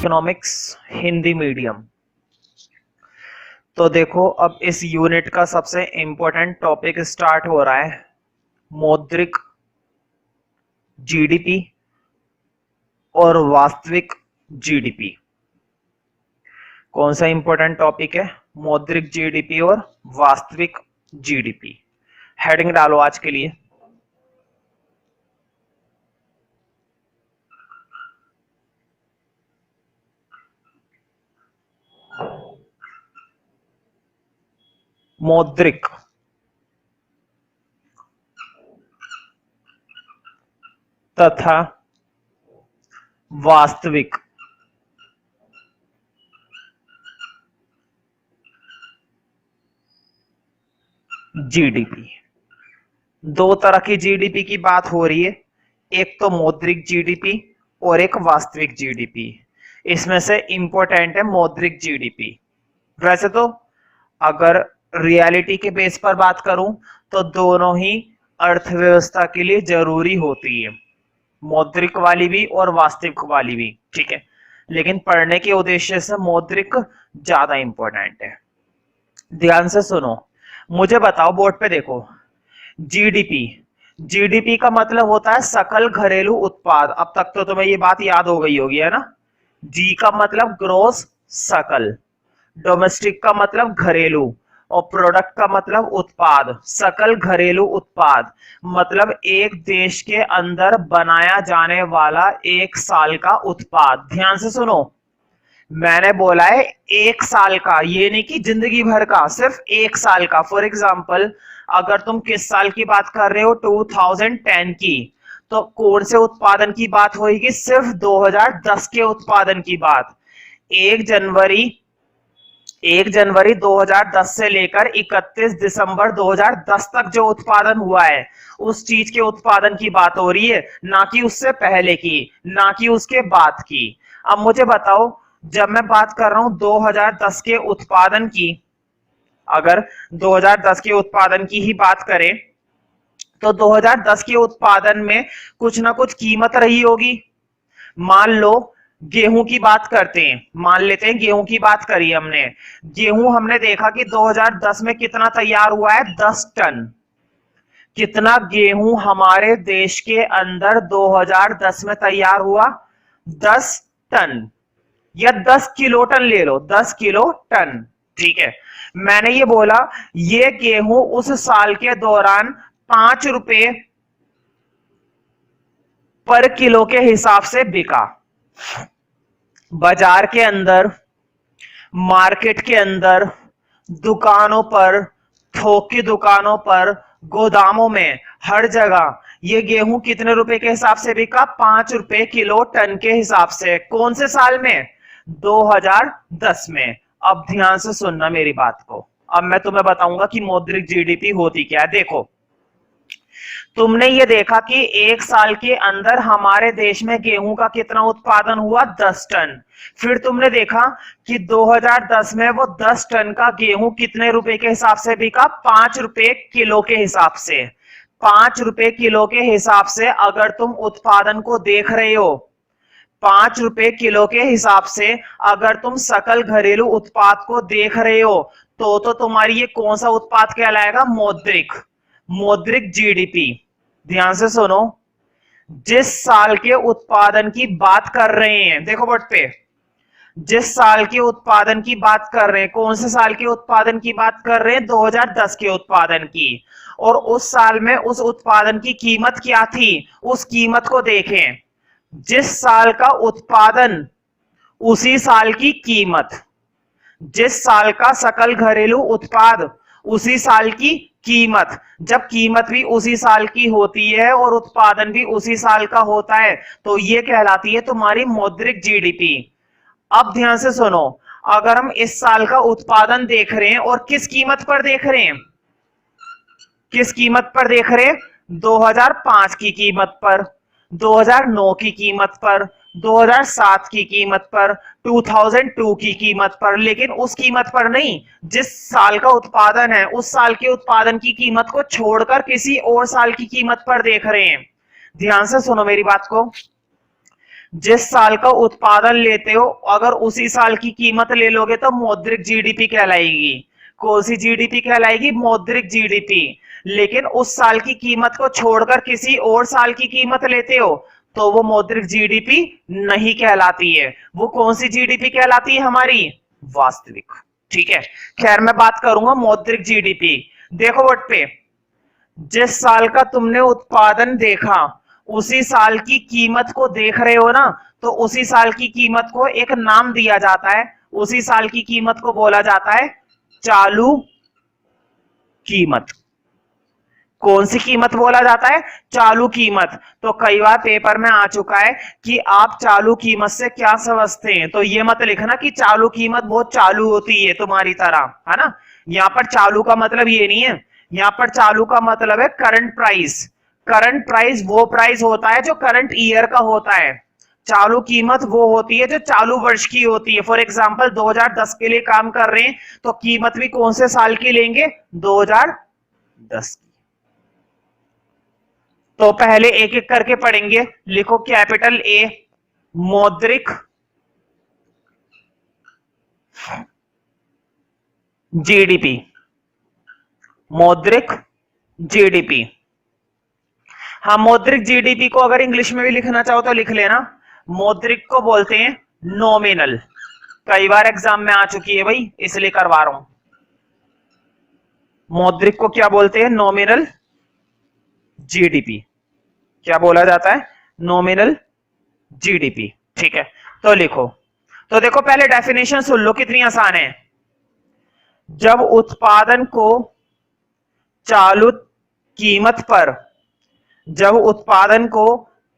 Economics Hindi medium. तो देखो अब इस यूनिट का सबसे इंपॉर्टेंट टॉपिक स्टार्ट हो रहा है, मौद्रिक जीडीपी और वास्तविक जीडीपी। कौन सा इंपॉर्टेंट टॉपिक है? मौद्रिक जीडीपी और वास्तविक जीडीपी। हेडिंग डालो आज के लिए। मौद्रिक तथा वास्तविक जीडीपी। दो तरह की जीडीपी की बात हो रही है, एक तो मौद्रिक जीडीपी और एक वास्तविक जीडीपी। इसमें से इंपॉर्टेंट है मौद्रिक जीडीपी। वैसे तो अगर रियलिटी के बेस पर बात करूं तो दोनों ही अर्थव्यवस्था के लिए जरूरी होती है, मौद्रिक वाली भी और वास्तविक वाली भी, ठीक है। लेकिन पढ़ने के उद्देश्य से मौद्रिक ज्यादा इंपॉर्टेंट है। ध्यान से सुनो, मुझे बताओ, बोर्ड पे देखो, जीडीपी। जीडीपी का मतलब होता है सकल घरेलू उत्पाद। अब तक तो तुम्हें ये बात याद हो गई होगी, है ना। जी का मतलब ग्रोस, सकल। डोमेस्टिक का मतलब घरेलू और प्रोडक्ट का मतलब उत्पाद। सकल घरेलू उत्पाद मतलब एक देश के अंदर बनाया जाने वाला एक साल का उत्पाद। ध्यान से सुनो, मैंने बोला है एक साल का, ये नहीं कि जिंदगी भर का, सिर्फ एक साल का। फॉर एग्जाम्पल, अगर तुम किस साल की बात कर रहे हो, 2010 की, तो कौन से उत्पादन की बात होगी? सिर्फ 2010 के उत्पादन की बात। 1 जनवरी 2010 से लेकर 31 दिसंबर 2010 तक जो उत्पादन हुआ है, उस चीज के उत्पादन की बात हो रही है, ना कि उससे पहले की, ना कि उसके बाद की। अब मुझे बताओ, जब मैं बात कर रहा हूं 2010 के उत्पादन की, अगर 2010 के उत्पादन की ही बात करें तो 2010 के उत्पादन में कुछ ना कुछ कीमत रही होगी। मान लो गेहूं की बात करते हैं, मान लेते हैं गेहूं की बात करी हमने। गेहूं हमने देखा कि 2010 में कितना तैयार हुआ है? 10 टन। कितना गेहूं हमारे देश के अंदर 2010 में तैयार हुआ? 10 टन या 10 किलो टन ले लो, 10 किलो टन, ठीक है। मैंने ये बोला, ये गेहूं उस साल के दौरान 5 रुपए पर किलो के हिसाब से बिका। बाजार के अंदर, मार्केट के अंदर, दुकानों पर, थोक की दुकानों पर, गोदामों में, हर जगह ये गेहूं कितने रुपए के हिसाब से बिका? 5 रुपए किलो टन के हिसाब से। कौन से साल में? 2010 में। अब ध्यान से सुनना मेरी बात को, अब मैं तुम्हें बताऊंगा कि मौद्रिक जीडीपी होती क्या है। देखो, तुमने ये देखा कि एक साल के अंदर हमारे देश में गेहूं का कितना उत्पादन हुआ? 10 टन। फिर तुमने देखा कि 2010 में वो 10 टन का गेहूं कितने रुपए के हिसाब से बिका? 5 रुपए किलो के हिसाब से। 5 रुपए किलो के हिसाब से अगर तुम उत्पादन को देख रहे हो, 5 रुपए किलो के हिसाब से अगर तुम सकल घरेलू उत्पाद को देख रहे हो, तो तुम्हारी ये कौन सा उत्पाद कहलाएगा? मौद्रिक, मौद्रिक जीडीपी। ध्यान से सुनो, जिस साल के उत्पादन की बात कर रहे हैं, देखो बोर्ड पे, जिस साल के उत्पादन की बात कर रहे हैं, कौन से साल के उत्पादन की बात कर रहे हैं? 2010 के उत्पादन की। और उस साल में उस उत्पादन की कीमत क्या थी? उस कीमत को देखें। जिस साल का उत्पादन उसी साल की कीमत, जिस साल का सकल घरेलू उत्पाद उसी साल की कीमत। जब कीमत भी उसी साल की होती है और उत्पादन भी उसी साल का होता है, तो ये कहलाती है तुम्हारी मौद्रिक जीडीपी। अब ध्यान से सुनो, अगर हम इस साल का उत्पादन देख रहे हैं और किस कीमत पर देख रहे हैं? किस कीमत पर देख रहे हैं? 2005 की कीमत पर, 2009 की कीमत पर, 2007 की कीमत पर, 2002 की कीमत पर, लेकिन उस कीमत पर नहीं जिस साल का उत्पादन है। उस साल के उत्पादन की कीमत को छोड़कर किसी और साल की कीमत पर देख रहे हैं। ध्यान से सुनो मेरी बात को। जिस साल का उत्पादन लेते हो अगर उसी साल की कीमत ले लोगे तो मौद्रिक जीडीपी कहलाएगी। कौन सी जीडीपी कहलाएगी? मौद्रिक जीडीपी। लेकिन उस साल की कीमत को छोड़कर किसी और साल की कीमत लेते हो तो वो मौद्रिक जीडीपी नहीं कहलाती है। वो कौन सी जीडीपी कहलाती है? हमारी वास्तविक। ठीक है, खैर मैं बात करूंगा मौद्रिक जीडीपी। देखो बोर्ड पे, जिस साल का तुमने उत्पादन देखा उसी साल की कीमत को देख रहे हो ना, तो उसी साल की कीमत को एक नाम दिया जाता है। उसी साल की कीमत को बोला जाता है चालू कीमत। कौन सी कीमत बोला जाता है? चालू कीमत। तो कई बार पेपर में आ चुका है कि आप चालू कीमत से क्या समझते हैं, तो ये मत लिखना कि चालू कीमत बहुत चालू होती है तुम्हारी तरह, है ना। यहां पर चालू का मतलब ये नहीं है, यहां पर चालू का मतलब है करंट प्राइस। करंट प्राइस वो प्राइस होता है जो करंट ईयर का होता है। चालू कीमत वो होती है जो चालू वर्ष की होती है। फॉर एग्जांपल 2010 के लिए काम कर रहे हैं तो कीमत भी कौन से साल की लेंगे? 2010 की। तो पहले एक एक करके पढ़ेंगे। लिखो कैपिटल ए मौद्रिक जीडीपी। मौद्रिक जीडीपी। हाँ, मौद्रिक जीडीपी को अगर इंग्लिश में भी लिखना चाहो तो लिख लेना। मौद्रिक को बोलते हैं नॉमिनल। कई बार एग्जाम में आ चुकी है भाई, इसलिए करवा रहा हूं। मौद्रिक को क्या बोलते हैं? Nominal GDP. क्या बोला जाता है? Nominal GDP. ठीक है, तो लिखो। तो देखो पहले डेफिनेशन सुन लो, कितनी आसान है। जब उत्पादन को चालू कीमत पर जब उत्पादन को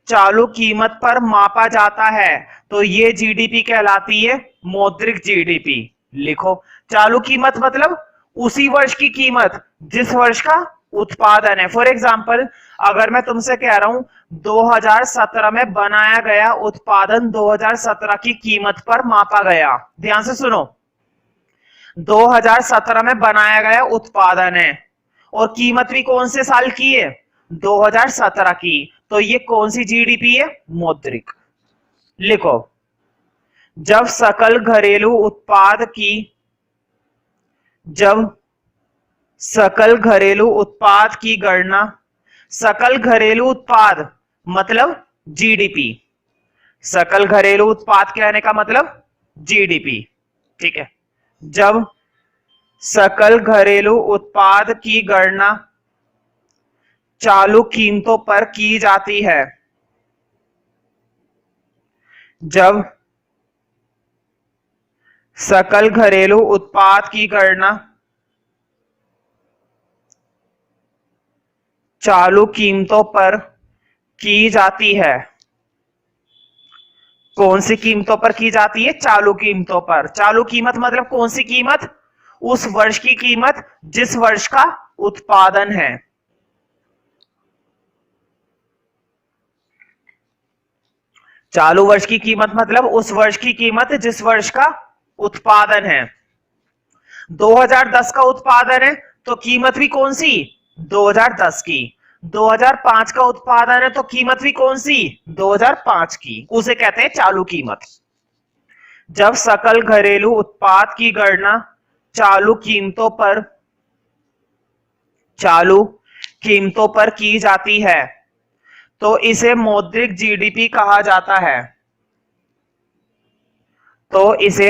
चालू कीमत पर मापा जाता है तो ये जीडीपी कहलाती है मौद्रिक जीडीपी। लिखो, चालू कीमत मतलब उसी वर्ष की कीमत जिस वर्ष का उत्पादन है। फॉर एग्जांपल अगर मैं तुमसे कह रहा हूं 2017 में बनाया गया उत्पादन 2017 की कीमत पर मापा गया, ध्यान से सुनो। 2017 में बनाया गया उत्पादन है और कीमत भी कौन से साल की है? 2017 की। तो ये कौन सी जीडीपी है? मौद्रिक। लिखो, जब सकल घरेलू उत्पाद की जब सकल घरेलू उत्पाद की गणना, सकल घरेलू उत्पाद मतलब जीडीपी। सकल घरेलू उत्पाद कहने का मतलब जीडीपी। ठीक है, जब सकल घरेलू उत्पाद की गणना चालू कीमतों पर की जाती है, जब सकल घरेलू उत्पाद की गणना चालू कीमतों पर की जाती है। कौन सी कीमतों पर की जाती है? चालू कीमतों पर। चालू कीमत मतलब कौन सी कीमत? उस वर्ष की कीमत जिस वर्ष का उत्पादन है। चालू वर्ष की कीमत मतलब उस वर्ष की कीमत जिस वर्ष का उत्पादन है। 2010 का उत्पादन है तो कीमत भी कौन सी? 2010 की। 2005 का उत्पादन है तो कीमत भी कौन सी? 2005 की। उसे कहते हैं चालू कीमत। जब सकल घरेलू उत्पाद की गणना चालू कीमतों पर की जाती है तो इसे मौद्रिक जीडीपी कहा जाता है। तो इसे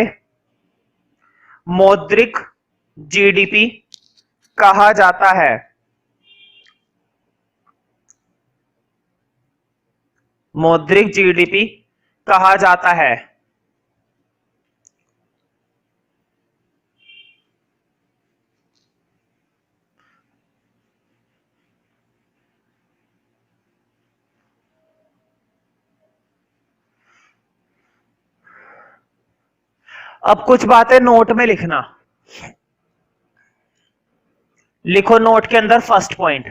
मौद्रिक जीडीपी कहा जाता है। मौद्रिक जीडीपी कहा जाता है। अब कुछ बातें नोट में लिखना। लिखो नोट के अंदर फर्स्ट पॉइंट।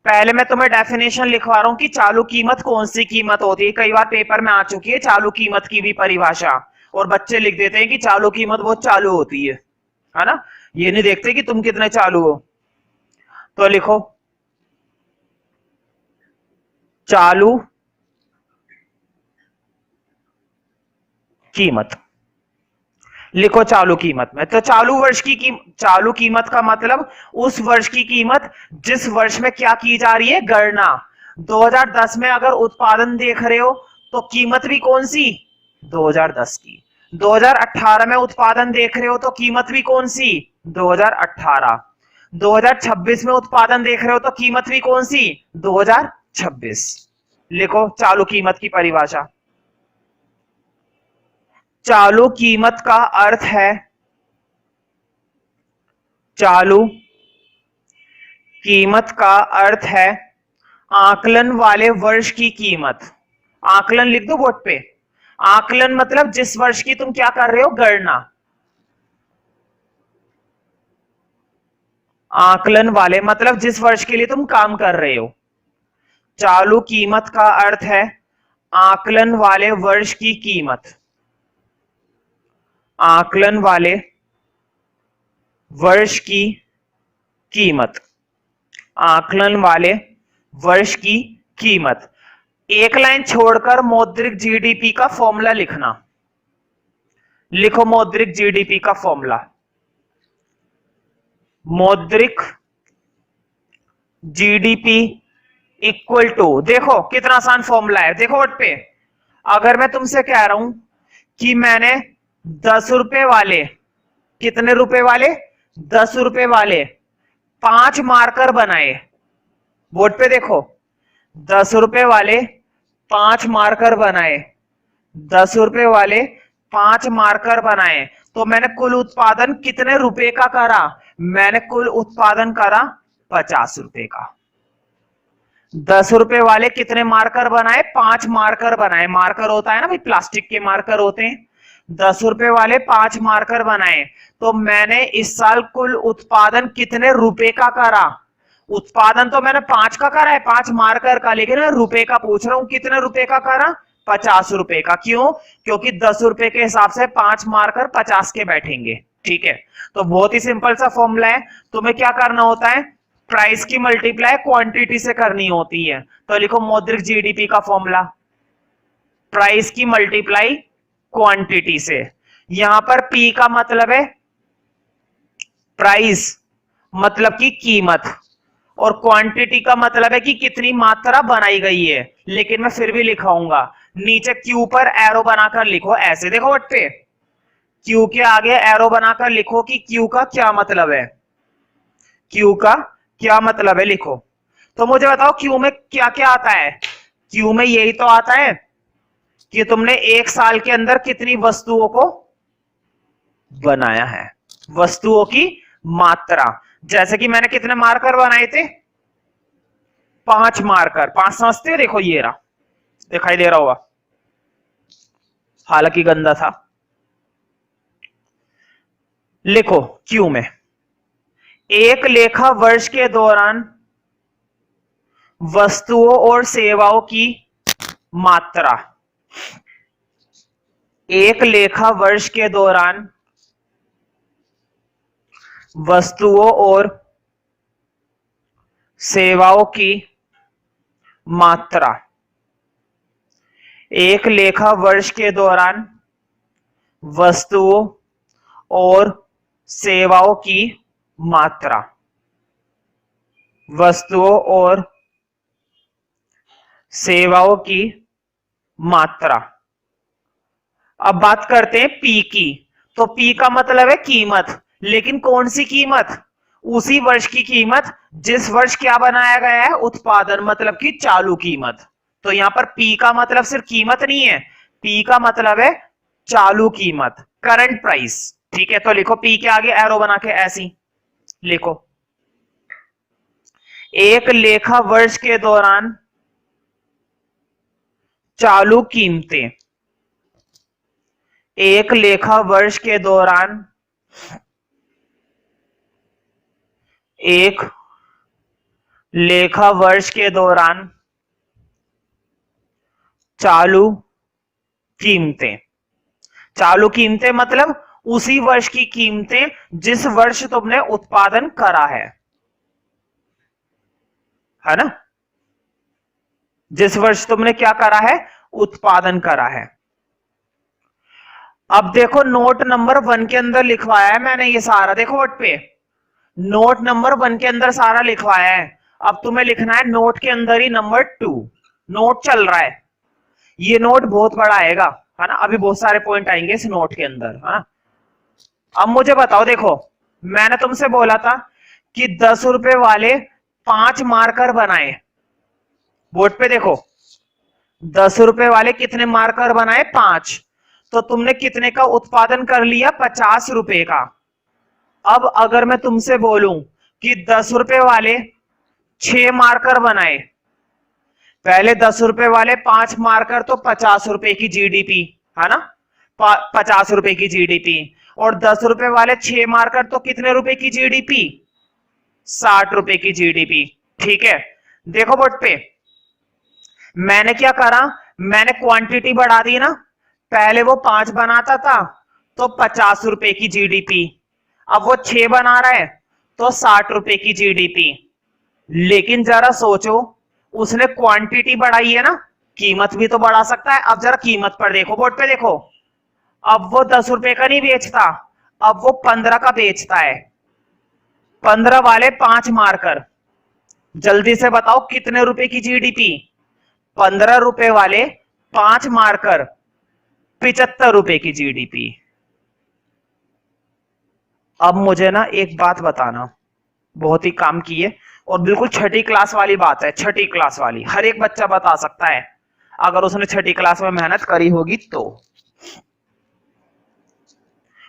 पहले मैं तुम्हें डेफिनेशन लिखवा रहा हूं कि चालू कीमत कौन सी कीमत होती है। कई बार पेपर में आ चुकी है चालू कीमत की भी परिभाषा, और बच्चे लिख देते हैं कि चालू कीमत बहुत चालू होती है ना। ये नहीं देखते कि तुम कितने चालू हो। तो लिखो, चालू कीमत। लिखो चालू कीमत में। तो चालू कीमत का मतलब उस वर्ष की कीमत जिस वर्ष में क्या की जा रही है, गणना। 2010 में अगर उत्पादन देख रहे हो तो कीमत भी कौन सी, 2010 की। 2018 में उत्पादन देख रहे हो तो कीमत भी कौन सी, 2018। 2026 में उत्पादन देख रहे हो तो कीमत भी कौन सी, 2026। लिखो चालू कीमत की परिभाषा। चालू कीमत का अर्थ है, चालू कीमत का अर्थ है आकलन वाले वर्ष की कीमत। आकलन लिख दो बोर्ड पे। आकलन मतलब जिस वर्ष की तुम क्या कर रहे हो, गणना। आकलन वाले मतलब जिस वर्ष के लिए तुम काम कर रहे हो। चालू कीमत का अर्थ है आकलन वाले वर्ष की कीमत। आकलन वाले वर्ष की कीमत। आकलन वाले वर्ष की कीमत। एक लाइन छोड़कर मौद्रिक जीडीपी का फॉर्मूला लिखना। लिखो मौद्रिक जीडीपी का फॉर्मूला। मौद्रिक जीडीपी इक्वल टू, देखो कितना आसान फॉर्मूला है, देखो वोट पे। अगर मैं तुमसे कह रहा हूं कि मैंने 10 रुपए वाले, कितने रुपए वाले, 10 रुपए वाले 5 मार्कर बनाए। बोर्ड पे देखो, 10 रुपए वाले 5 मार्कर बनाए, 10 रुपए वाले 5 मार्कर बनाए, तो मैंने कुल उत्पादन कितने रुपए का करा, मैंने कुल उत्पादन करा 50 रुपए का। 10 रुपए वाले कितने मार्कर बनाए, 5 मार्कर बनाए। मार्कर होता है ना भाई, प्लास्टिक के मार्कर होते हैं। 10 रुपए वाले 5 मार्कर बनाए, तो मैंने इस साल कुल उत्पादन कितने रुपए का करा। उत्पादन तो मैंने 5 का करा है, 5 मार्कर का, लेकिन मैं रुपए का पूछ रहा हूं, कितने रुपए का करा, 50 रुपए का। क्यों, क्योंकि 10 रुपए के हिसाब से 5 मार्कर 50 के बैठेंगे। ठीक है, तो बहुत ही सिंपल सा फॉर्मूला है। तुम्हें क्या करना होता है, प्राइस की मल्टीप्लाई क्वांटिटी से करनी होती है। तो लिखो मौद्रिक जीडीपी का फॉर्मूला, प्राइस की मल्टीप्लाई क्वांटिटी से। यहां पर पी का मतलब है प्राइस, मतलब की कीमत, और क्वांटिटी का मतलब है कि कितनी मात्रा बनाई गई है। लेकिन मैं फिर भी लिखाऊंगा, नीचे क्यू पर एरो बनाकर लिखो ऐसे, देखो वट पे क्यू के आगे एरो बनाकर लिखो कि क्यू का क्या मतलब है, क्यू का क्या मतलब है लिखो। तो मुझे बताओ क्यू में क्या क्या आता है। क्यू में यही तो आता है कि तुमने एक साल के अंदर कितनी वस्तुओं को बनाया है, वस्तुओं की मात्रा। जैसे कि मैंने कितने मार्कर बनाए थे, 5 मार्कर। 5 समझते हो, देखो ये रहा, दिखाई दे रहा होगा, हालांकि गंदा था। लिखो क्यू में एक लेखा वर्ष के दौरान वस्तुओं और सेवाओं की मात्रा। एक लेखा वर्ष के दौरान वस्तुओं और सेवाओं की मात्रा। एक लेखा वर्ष के दौरान वस्तुओं और सेवाओं की मात्रा। वस्तुओं और सेवाओं की मात्रा। अब बात करते हैं पी की। तो पी का मतलब है कीमत, लेकिन कौन सी कीमत, उसी वर्ष की कीमत जिस वर्ष क्या बनाया गया है, उत्पादन, मतलब कि चालू कीमत। तो यहां पर पी का मतलब सिर्फ कीमत नहीं है, पी का मतलब है चालू कीमत, करंट प्राइस। ठीक है, तो लिखो पी के आगे एरो बना के ऐसी लिखो, एक लेखा वर्ष के दौरान चालू कीमतें। एक लेखा वर्ष के दौरान, एक लेखा वर्ष के दौरान चालू कीमतें। चालू कीमतें मतलब उसी वर्ष की कीमतें जिस वर्ष तुमने उत्पादन करा है ना, जिस वर्ष तुमने क्या करा है, उत्पादन करा है। अब देखो नोट नंबर 1 के अंदर लिखवाया है मैंने ये सारा, देखो बोर्ड पे नोट नंबर 1 के अंदर सारा लिखवाया है। अब तुम्हें लिखना है नोट के अंदर ही नंबर 2। नोट चल रहा है, ये नोट बहुत बड़ा आएगा, है ना, अभी बहुत सारे पॉइंट आएंगे इस नोट के अंदर, है ना। अब मुझे बताओ, देखो मैंने तुमसे बोला था कि 10 रुपए वाले 5 मार्कर बनाए। बोर्ड पे देखो 10 रुपए वाले कितने मार्कर बनाए, 5। तो तुमने कितने का उत्पादन कर लिया, 50 रुपए का। अब अगर मैं तुमसे बोलूं कि 10 रुपए वाले 6 मार्कर बनाए, पहले 10 रुपए वाले 5 मार्कर तो 50 रुपए की जीडीपी, है ना, 50 रुपए की जीडीपी। और 10 रुपए वाले 6 मार्कर तो कितने रुपए की जीडीपी, 60 रुपए की जीडीपी। ठीक है, देखो बोर्ड पे मैंने क्या करा, मैंने क्वांटिटी बढ़ा दी ना, पहले वो 5 बनाता था तो 50 रुपए की जीडीपी, अब वो 6 बना रहा है तो 60 रुपए की जीडीपी। लेकिन जरा सोचो, उसने क्वांटिटी बढ़ाई है ना, कीमत भी तो बढ़ा सकता है। अब जरा कीमत पर देखो, बोर्ड पे देखो, अब वो 10 रुपए का नहीं बेचता, अब वो 15 का बेचता है। 15 वाले 5 मारकर, जल्दी से बताओ कितने रुपए की जीडीपी, 15 रुपए वाले 5 मारकर 75 रुपए की जीडीपी। अब मुझे ना एक बात बताना, बहुत ही काम की है और बिल्कुल छठी क्लास वाली बात है, छठी क्लास वाली, हर एक बच्चा बता सकता है अगर उसने छठी क्लास में मेहनत करी होगी तो।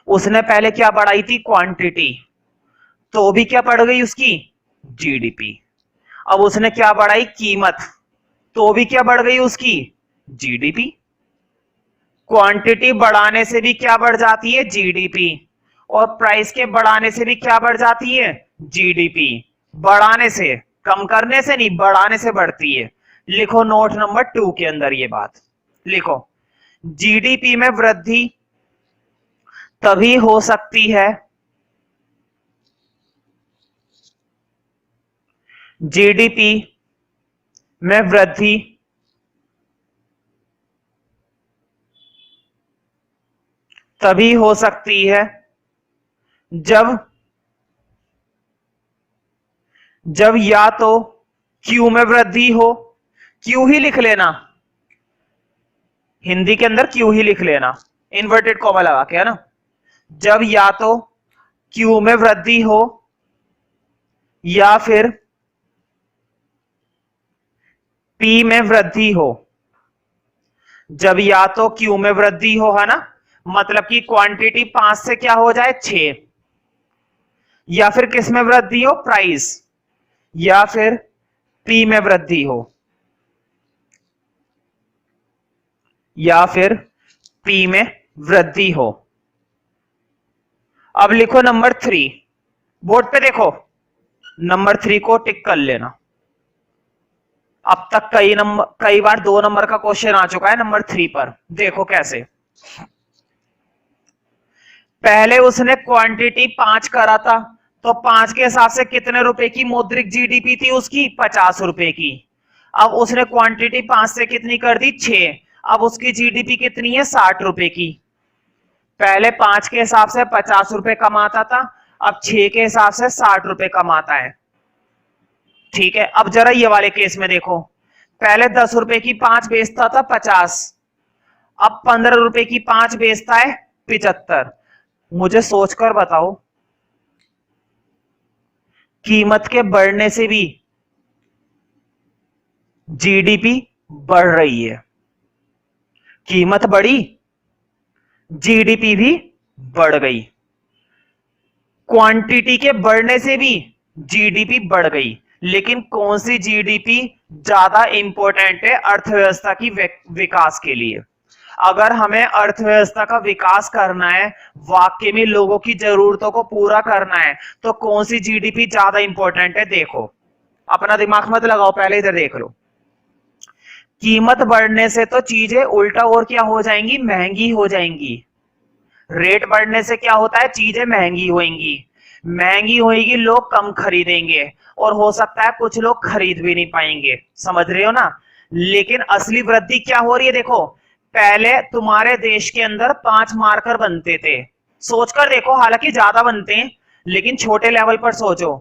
उसने पहले क्या बढ़ाई थी, क्वांटिटी, तो भी क्या बढ़ गई उसकी, जीडीपी। अब उसने क्या बढ़ाई, कीमत, तो भी क्या बढ़ गई उसकी, जीडीपी। क्वांटिटी बढ़ाने से भी क्या बढ़ जाती है, जीडीपी। और प्राइस के बढ़ाने से भी क्या बढ़ जाती है, जीडीपी। बढ़ाने से, कम करने से नहीं, बढ़ाने से बढ़ती है। लिखो नोट नंबर 2 के अंदर ये बात लिखो, जीडीपी में वृद्धि तभी हो सकती है, जीडीपी में वृद्धि तभी हो सकती है जब या तो क्यू में वृद्धि हो, क्यू ही लिख लेना, हिंदी के अंदर क्यू ही लिख लेना, इन्वर्टेड कॉमा लगा के, है ना। जब या तो क्यू में वृद्धि हो या फिर पी में वृद्धि हो। जब या तो क्यू में वृद्धि हो, है ना, मतलब कि क्वांटिटी 5 से क्या हो जाए, 6, या फिर किस में वृद्धि हो, प्राइस, या फिर पी में वृद्धि हो, या फिर पी में वृद्धि हो। अब लिखो नंबर 3, बोर्ड पे देखो, नंबर 3 को टिक कर लेना। अब तक कई बार 2 नंबर का क्वेश्चन आ चुका है नंबर 3 पर, देखो कैसे। पहले उसने क्वांटिटी 5 करा था, तो 5 के हिसाब से कितने रुपए की मौद्रिक जीडीपी थी उसकी, 50 रुपए की। अब उसने क्वांटिटी 5 से कितनी कर दी, 6, अब उसकी जीडीपी कितनी है, 60 रुपए की। पहले 5 के हिसाब से 50 रुपए कमाता था, अब 6 के हिसाब से 60 रुपए कमाता है। ठीक है, अब जरा ये वाले केस में देखो, पहले 10 रुपए की 5 बेचता था 50, अब 15 रुपए की 5 बेचता है 75। मुझे सोचकर बताओ, कीमत के बढ़ने से भी जीडीपी बढ़ रही है, कीमत बढ़ी, जीडीपी भी बढ़ गई। क्वांटिटी के बढ़ने से भी जीडीपी बढ़ गई, लेकिन कौन सी जीडीपी ज्यादा इंपॉर्टेंट है अर्थव्यवस्था की विकास के लिए। अगर हमें अर्थव्यवस्था का विकास करना है, वाकई में लोगों की जरूरतों को पूरा करना है, तो कौन सी जीडीपी ज्यादा इंपॉर्टेंट है, देखो अपना दिमाग मत लगाओ, पहले इधर देख लो। कीमत बढ़ने से तो चीजें उल्टा और क्या हो जाएंगी, महंगी हो जाएंगी। रेट बढ़ने से क्या होता है, चीजें महंगी होंगी, महंगी होगी, लोग कम खरीदेंगे, और हो सकता है कुछ लोग खरीद भी नहीं पाएंगे, समझ रहे हो ना। लेकिन असली वृद्धि क्या हो रही है, देखो पहले तुम्हारे देश के अंदर 5 मार्कर बनते थे। सोचकर देखो, हालांकि ज्यादा बनते हैं लेकिन छोटे लेवल पर सोचो।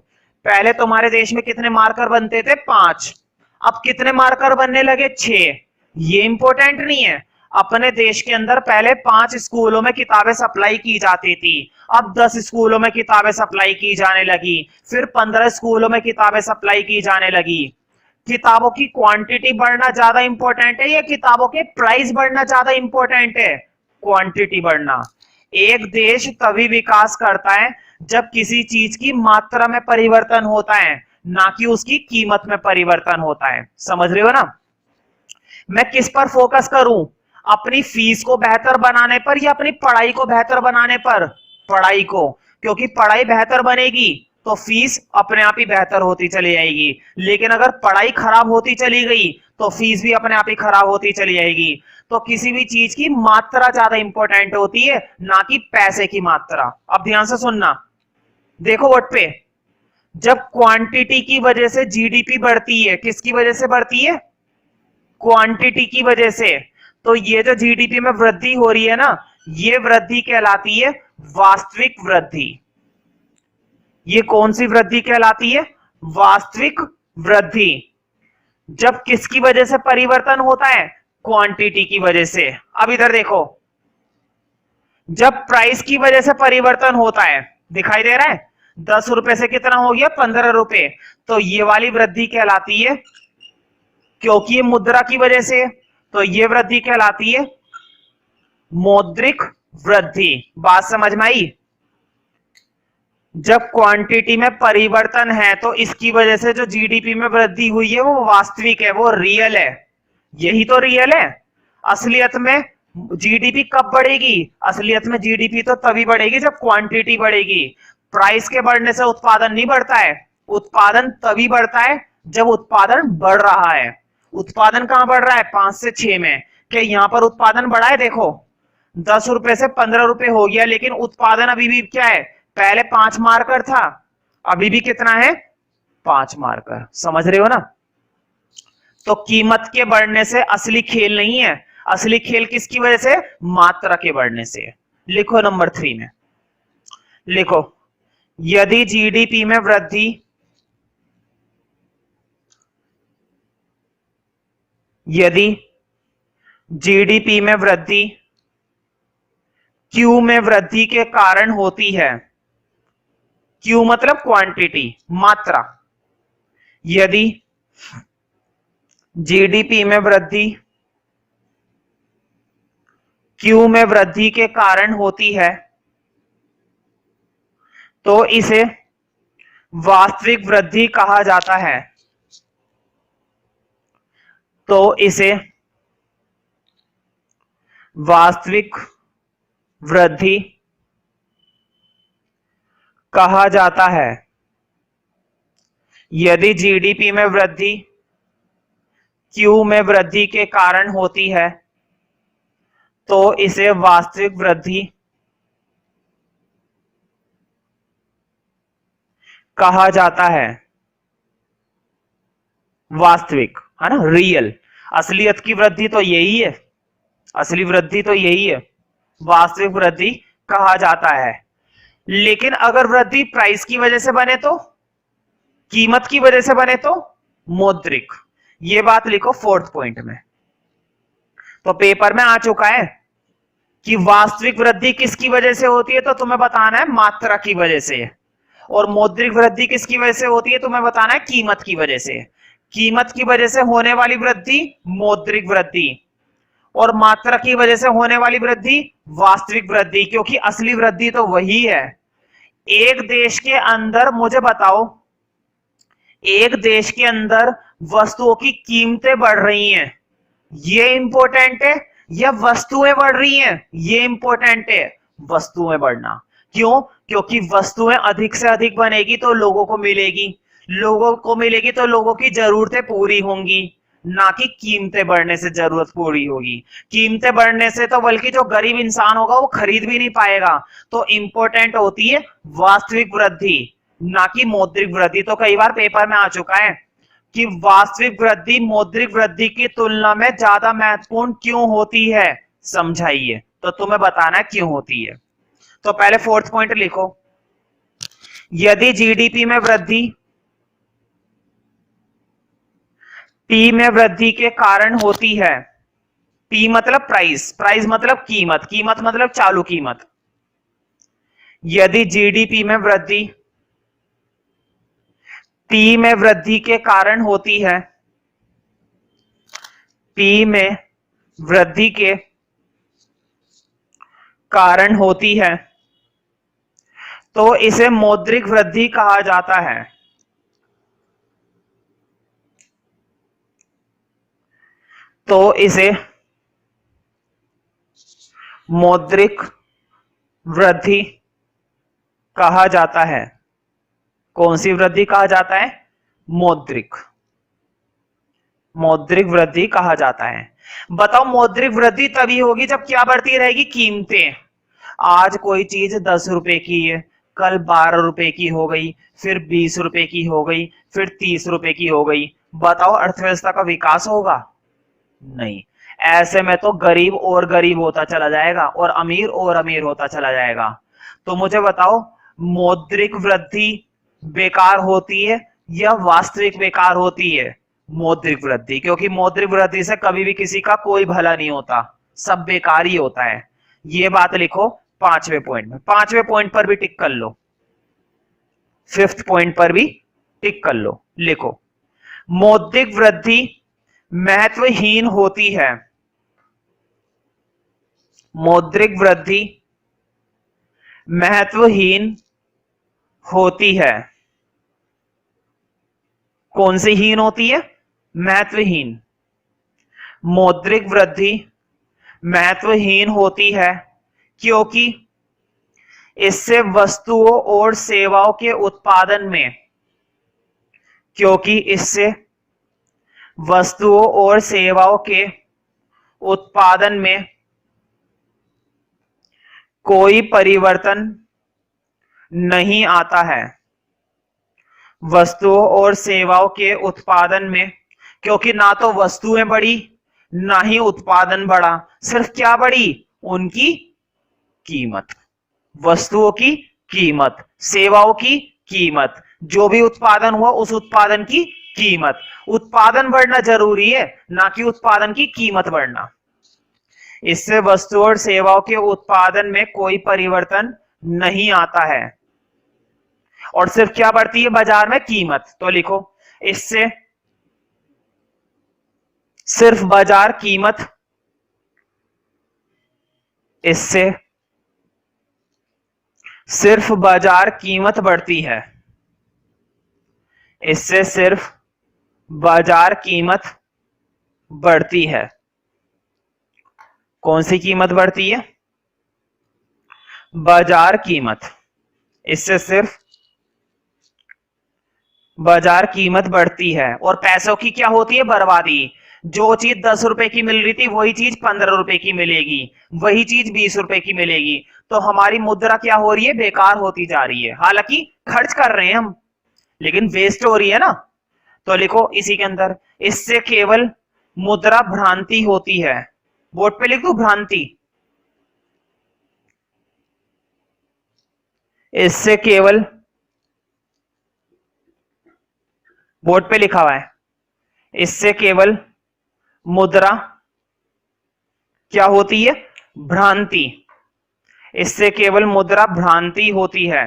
पहले तुम्हारे देश में कितने मार्कर बनते थे? 5। अब कितने मार्कर बनने लगे? 6। ये इंपॉर्टेंट नहीं है। अपने देश के अंदर पहले 5 स्कूलों में किताबें सप्लाई की जाती थी, अब 10 स्कूलों में किताबें सप्लाई की जाने लगी, फिर 15 स्कूलों में किताबें सप्लाई की जाने लगी। किताबों की क्वांटिटी बढ़ना ज्यादा इंपॉर्टेंट है या किताबों के प्राइस बढ़ना ज्यादा इंपॉर्टेंट है? क्वांटिटी बढ़ना। एक देश तभी विकास करता है जब किसी चीज की मात्रा में परिवर्तन होता है, ना कि उसकी कीमत में परिवर्तन होता है। समझ रहे हो ना? मैं किस पर फोकस करूं? अपनी फीस को बेहतर बनाने पर या अपनी पढ़ाई को बेहतर बनाने पर? पढ़ाई को, क्योंकि पढ़ाई बेहतर बनेगी तो फीस अपने आप ही बेहतर होती चली जाएगी। लेकिन अगर पढ़ाई खराब होती चली गई तो फीस भी अपने आप ही खराब होती चली जाएगी। तो किसी भी चीज की मात्रा ज्यादा इंपॉर्टेंट होती है, ना कि पैसे की मात्रा। अब ध्यान से सुनना, देखो बोर्ड पे, जब क्वांटिटी की वजह से जीडीपी बढ़ती है, किसकी वजह से बढ़ती है? क्वांटिटी की वजह से। तो ये जो जीडीपी में वृद्धि हो रही है ना, ये वृद्धि कहलाती है वास्तविक वृद्धि। ये कौन सी वृद्धि कहलाती है? वास्तविक वृद्धि। जब किसकी वजह से परिवर्तन होता है? क्वांटिटी की वजह से। अब इधर देखो, जब प्राइस की वजह से परिवर्तन होता है, दिखाई दे रहा है, 10 रुपए से कितना हो गया? 15 रुपए। तो ये वाली वृद्धि कहलाती है, क्योंकि ये मुद्रा की वजह से, तो ये वृद्धि कहलाती है मौद्रिक वृद्धि। बात समझ में आई? जब क्वांटिटी में परिवर्तन है तो इसकी वजह से जो जीडीपी में वृद्धि हुई है वो वास्तविक है, वो रियल है। यही तो रियल है। असलियत में जीडीपी कब बढ़ेगी? असलियत में जीडीपी तो तभी बढ़ेगी जब क्वांटिटी बढ़ेगी। प्राइस के बढ़ने से उत्पादन नहीं बढ़ता है, उत्पादन तभी बढ़ता है जब उत्पादन बढ़ रहा है। उत्पादन कहां बढ़ रहा है? 5 से 6 में। क्या यहां पर उत्पादन बढ़ा है? देखो, 10 रुपए से 15 रुपए हो गया, लेकिन उत्पादन अभी भी क्या है? पहले 5 मार्कर था, अभी भी कितना है? 5 मार्कर। समझ रहे हो ना? तो कीमत के बढ़ने से असली खेल नहीं है। असली खेल किसकी वजह से? मात्रा के बढ़ने से। लिखो नंबर 3 में, लिखो, यदि जीडीपी में वृद्धि क्यू में वृद्धि के कारण होती है, क्यू मतलब क्वांटिटी, मात्रा। यदि जीडीपी में वृद्धि क्यू में वृद्धि के कारण होती है तो इसे वास्तविक वृद्धि कहा जाता है। तो इसे वास्तविक वृद्धि कहा जाता है। यदि जीडीपी में वृद्धि क्यू में वृद्धि के कारण होती है तो इसे वास्तविक वृद्धि कहा जाता है। वास्तविक है ना, रियल। असलियत की वृद्धि तो यही है, असली वृद्धि तो यही है, वास्तविक वृद्धि कहा जाता है। लेकिन अगर वृद्धि प्राइस की वजह से बने तो, कीमत की वजह से बने तो मौद्रिक। ये बात लिखो 4th पॉइंट में। तो पेपर में आ चुका है कि वास्तविक वृद्धि किसकी वजह से होती है, तो तुम्हें बताना है मात्रा की वजह से। और मौद्रिक वृद्धि किसकी वजह से होती है, तुम्हें बताना है कीमत की वजह से। कीमत की वजह से होने वाली वृद्धि मौद्रिक वृद्धि, और मात्रा की वजह से होने वाली वृद्धि वास्तविक वृद्धि, क्योंकि असली वृद्धि तो वही है। एक देश के अंदर, मुझे बताओ, एक देश के अंदर वस्तुओं की कीमतें बढ़ रही हैं, ये इंपॉर्टेंट है, या वस्तुएं बढ़ रही हैं, ये इंपॉर्टेंट है। वस्तुएं बढ़ना। क्यों? क्योंकि वस्तुएं अधिक से अधिक बनेगी तो लोगों को मिलेगी, लोगों को मिलेगी तो लोगों की जरूरतें पूरी होंगी, ना कि कीमतें बढ़ने से जरूरत पूरी होगी। कीमतें बढ़ने से तो बल्कि जो गरीब इंसान होगा वो खरीद भी नहीं पाएगा। तो इंपॉर्टेंट होती है वास्तविक वृद्धि, ना कि मौद्रिक वृद्धि। तो कई बार पेपर में आ चुका है, कि वास्तविक वृद्धि मौद्रिक वृद्धि की तुलना में ज्यादा महत्वपूर्ण क्यों होती है, समझाइए। तो तुम्हें बताना है क्यों होती है। तो पहले फोर्थ पॉइंट लिखो, यदि जीडीपी में वृद्धि पी में वृद्धि के कारण होती है, पी मतलब प्राइस, प्राइस मतलब कीमत, कीमत मतलब चालू कीमत, यदि जीडीपी में वृद्धि पी में वृद्धि के कारण होती है, पी में वृद्धि के कारण होती है, तो इसे मौद्रिक वृद्धि कहा जाता है। तो इसे मौद्रिक वृद्धि कहा जाता है। कौन सी वृद्धि कहा जाता है? मौद्रिक, मौद्रिक वृद्धि कहा जाता है। बताओ मौद्रिक वृद्धि तभी होगी जब क्या बढ़ती रहेगी? कीमतें। आज कोई चीज 10 रुपए की है, कल 12 रुपए की हो गई, फिर 20 रुपए की हो गई, फिर 30 रुपए की हो गई। बताओ अर्थव्यवस्था का विकास होगा? नहीं। ऐसे में तो गरीब और गरीब होता चला जाएगा और अमीर होता चला जाएगा। तो मुझे बताओ मौद्रिक वृद्धि बेकार होती है या वास्तविक बेकार होती है? मौद्रिक वृद्धि, क्योंकि मौद्रिक वृद्धि से कभी भी किसी का कोई भला नहीं होता, सब बेकार ही होता है। ये बात लिखो 5वें पॉइंट में। 5वें पॉइंट पर भी टिक कर लो, 5th पॉइंट पर भी टिक कर लो। लिखो मौद्रिक वृद्धि महत्वहीन होती है, मौद्रिक वृद्धि महत्वहीन होती है। कौन सी हीन होती है? महत्वहीन। मौद्रिक वृद्धि महत्वहीन होती है क्योंकि इससे वस्तुओं और सेवाओं के उत्पादन में, क्योंकि इससे वस्तुओं और सेवाओं के उत्पादन में कोई परिवर्तन नहीं आता है। वस्तुओं और सेवाओं के उत्पादन में, क्योंकि ना तो वस्तुएं बढ़ी ना ही उत्पादन बढ़ा, सिर्फ क्या बढ़ी? उनकी कीमत, वस्तुओं की कीमत, सेवाओं की कीमत, जो भी उत्पादन हुआ उस उत्पादन की कीमत। उत्पादन बढ़ना जरूरी है, ना कि उत्पादन की कीमत बढ़ना। इससे वस्तुओं और सेवाओं के उत्पादन में कोई परिवर्तन नहीं आता है और सिर्फ क्या बढ़ती है बाजार में? कीमत। तो लिखो इससे सिर्फ बाजार कीमत, इससे सिर्फ बाजार कीमत बढ़ती है, इससे सिर्फ बाजार कीमत बढ़ती है। कौन सी कीमत बढ़ती है? बाजार कीमत। इससे सिर्फ बाजार कीमत बढ़ती है और पैसों की क्या होती है? बर्बादी। जो चीज 10 रुपए की मिल रही थी वही चीज 15 रुपए की मिलेगी, वही चीज 20 रुपए की मिलेगी। तो हमारी मुद्रा क्या हो रही है? बेकार होती जा रही है। हालांकि खर्च कर रहे हैं हम, लेकिन वेस्ट हो रही है ना। तो लिखो इसी के अंदर, इससे केवल मुद्रा भ्रांति होती है। बोर्ड पे लिख दो भ्रांति। इससे केवल, बोर्ड पे लिखा हुआ है, इससे केवल मुद्रा क्या होती है? भ्रांति। इससे केवल मुद्रा भ्रांति होती है।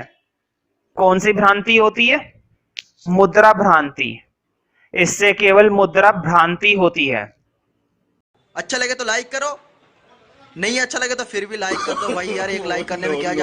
कौन सी भ्रांति होती है? मुद्रा भ्रांति। इससे केवल मुद्रा भ्रांति होती है। अच्छा लगे तो लाइक करो, नहीं अच्छा लगे तो फिर भी लाइक कर दो भाई यार, एक लाइक करने में क्या